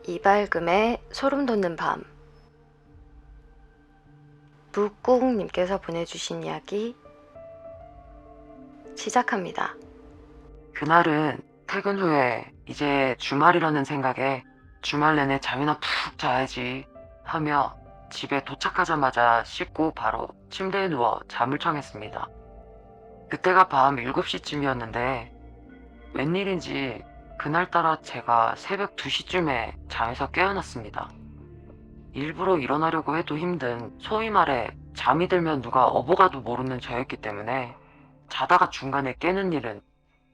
이발금에 소름 돋는 밤. 묵꽁님께서 보내주신 이야기 시작합니다. 그날은 퇴근 후에 이제 주말이라는 생각에 주말 내내 잠이나 푹 자야지 하며 집에 도착하자마자 씻고 바로 침대에 누워 잠을 청했습니다. 그때가 밤 7시쯤이었는데 웬일인지 그날따라 제가 새벽 2시쯤에 잠에서 깨어났습니다. 일부러 일어나려고 해도 힘든, 소위 말해 잠이 들면 누가 어버가도 모르는 저였기 때문에 자다가 중간에 깨는 일은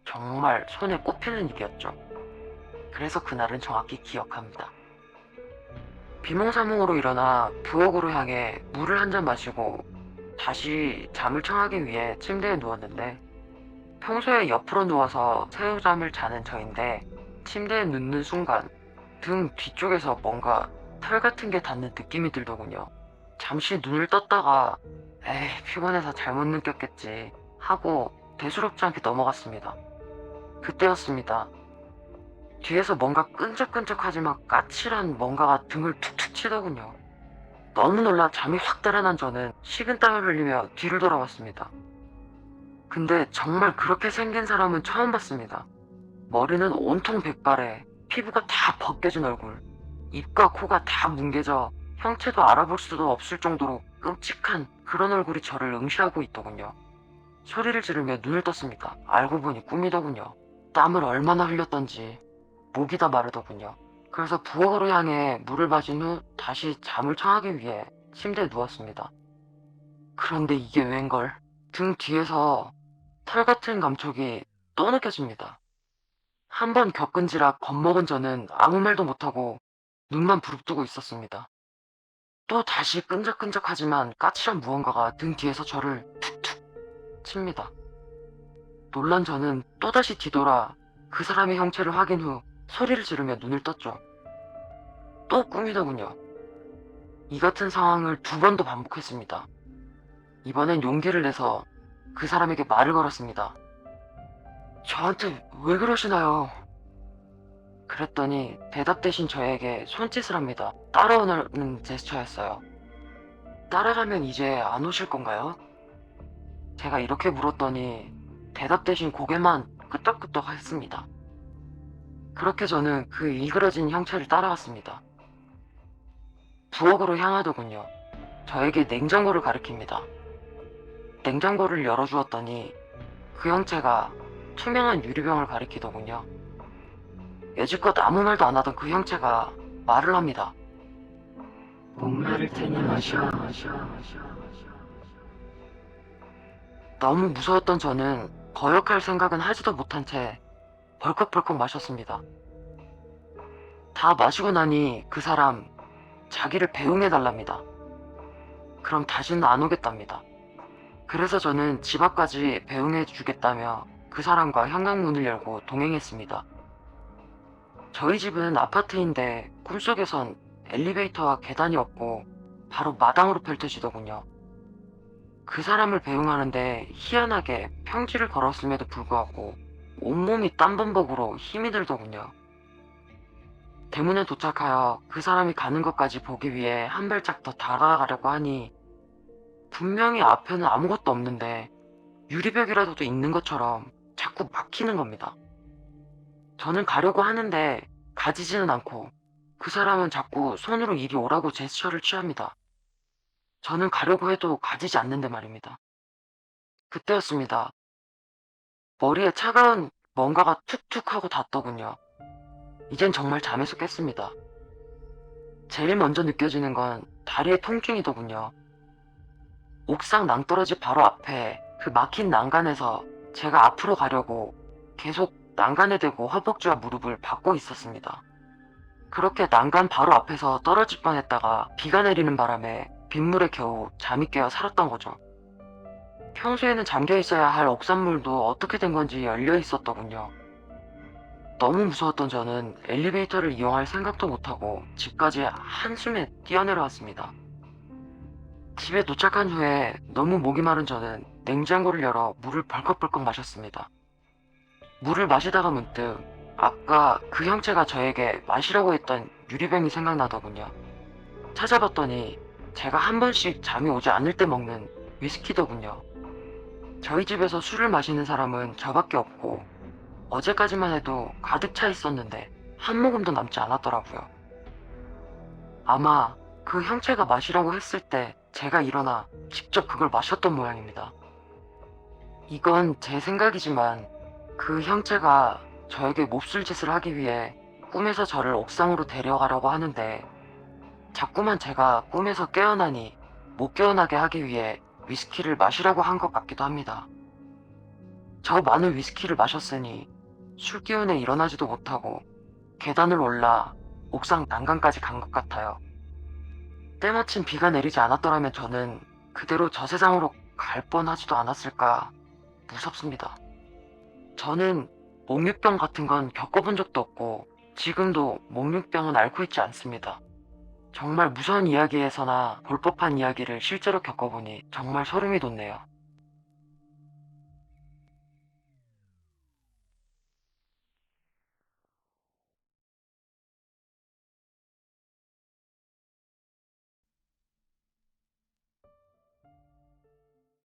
정말 손에 꼽히는 일이었죠. 그래서 그날은 정확히 기억합니다. 비몽사몽으로 일어나 부엌으로 향해 물을 한 잔 마시고 다시 잠을 청하기 위해 침대에 누웠는데, 평소에 옆으로 누워서 새우잠을 자는 저인데 침대에 눕는 순간 등 뒤쪽에서 뭔가 털 같은 게 닿는 느낌이 들더군요. 잠시 눈을 떴다가 에이 피곤해서 잘못 느꼈겠지 하고 대수롭지 않게 넘어갔습니다. 그때였습니다. 뒤에서 뭔가 끈적끈적하지만 까칠한 뭔가가 등을 툭툭 치더군요. 너무 놀라 잠이 확 달아난 저는 식은땀을 흘리며 뒤를 돌아봤습니다. 근데 정말 그렇게 생긴 사람은 처음 봤습니다. 머리는 온통 백발에 피부가 다 벗겨진 얼굴, 입과 코가 다 뭉개져 형체도 알아볼 수도 없을 정도로 끔찍한 그런 얼굴이 저를 응시하고 있더군요. 소리를 지르며 눈을 떴습니다. 알고 보니 꿈이더군요. 땀을 얼마나 흘렸던지 목이 다 마르더군요. 그래서 부엌으로 향해 물을 마신 후 다시 잠을 청하기 위해 침대에 누웠습니다. 그런데 이게 웬걸, 등 뒤에서 털 같은 감촉이 또 느껴집니다. 한 번 겪은지라 겁먹은 저는 아무 말도 못하고 눈만 부릅뜨고 있었습니다. 또 다시 끈적끈적하지만 까칠한 무언가가 등 뒤에서 저를 툭툭 칩니다. 놀란 저는 또다시 뒤돌아 그 사람의 형체를 확인 후 소리를 지르며 눈을 떴죠. 또 꿈이더군요. 이 같은 상황을 2번도 반복했습니다. 이번엔 용기를 내서 그 사람에게 말을 걸었습니다. 저한테 왜 그러시나요? 그랬더니 대답 대신 저에게 손짓을 합니다. 따라오는 제스처였어요. 따라가면 이제 안 오실 건가요? 제가 이렇게 물었더니 대답 대신 고개만 끄덕끄덕 했습니다. 그렇게 저는 그 일그러진 형체를 따라갔습니다. 부엌으로 향하더군요. 저에게 냉장고를 가리킵니다. 냉장고를 열어주었더니 그 형체가 투명한 유리병을 가리키더군요. 여지껏 아무 말도 안 하던 그 형체가 말을 합니다. 목마를 테니 마셔. 너무 무서웠던 저는 거역할 생각은 하지도 못한 채 벌컥벌컥 마셨습니다. 다 마시고 나니 그 사람 자기를 배웅해달랍니다. 그럼 다시는 안 오겠답니다. 그래서 저는 집 앞까지 배웅해주겠다며 그 사람과 현관문을 열고 동행했습니다. 저희 집은 아파트인데 꿈속에선 엘리베이터와 계단이 없고 바로 마당으로 펼쳐지더군요. 그 사람을 배웅하는데 희한하게 평지를 걸었음에도 불구하고 온몸이 땀범벅으로 힘이 들더군요. 대문에 도착하여 그 사람이 가는 것까지 보기 위해 한 발짝 더 다가가려고 하니 분명히 앞에는 아무것도 없는데 유리벽이라도 있는 것처럼 자꾸 막히는 겁니다. 저는 가려고 하는데 가지지는 않고 그 사람은 자꾸 손으로 이리 오라고 제스처를 취합니다. 저는 가려고 해도 가지지 않는데 말입니다. 그때였습니다. 머리에 차가운 뭔가가 툭툭 하고 닿더군요. 이젠 정말 잠에서 깼습니다. 제일 먼저 느껴지는 건 다리의 통증이더군요. 옥상 낭떠러지 바로 앞에 그 막힌 난간에서 제가 앞으로 가려고 계속 난간에 대고 허벅지와 무릎을 박고 있었습니다. 그렇게 난간 바로 앞에서 떨어질 뻔했다가 비가 내리는 바람에 빗물에 겨우 잠이 깨어 살았던 거죠. 평소에는 잠겨 있어야 할 옥산물도 어떻게 된 건지 열려 있었더군요. 너무 무서웠던 저는 엘리베이터를 이용할 생각도 못하고 집까지 한숨에 뛰어내려왔습니다. 집에 도착한 후에 너무 목이 마른 저는 냉장고를 열어 물을 벌컥벌컥 마셨습니다. 물을 마시다가 문득 아까 그 형체가 저에게 마시라고 했던 유리병이 생각나더군요. 찾아봤더니 제가 한 번씩 잠이 오지 않을 때 먹는 위스키더군요. 저희 집에서 술을 마시는 사람은 저밖에 없고 어제까지만 해도 가득 차 있었는데 한 모금도 남지 않았더라고요. 아마 그 형체가 마시라고 했을 때 제가 일어나 직접 그걸 마셨던 모양입니다. 이건 제 생각이지만 그 형체가 저에게 몹쓸 짓을 하기 위해 꿈에서 저를 옥상으로 데려가려고 하는데 자꾸만 제가 꿈에서 깨어나니 못 깨어나게 하기 위해 위스키를 마시라고 한 것 같기도 합니다. 저 많은 위스키를 마셨으니 술 기운에 일어나지도 못하고 계단을 올라 옥상 난간까지 간 것 같아요. 때마침 비가 내리지 않았더라면 저는 그대로 저 세상으로 갈 뻔하지도 않았을까 무섭습니다. 저는 목유병 같은 건 겪어본 적도 없고 지금도 목유병은 앓고 있지 않습니다. 정말 무서운 이야기에서나 볼 법한 이야기를 실제로 겪어보니 정말 소름이 돋네요.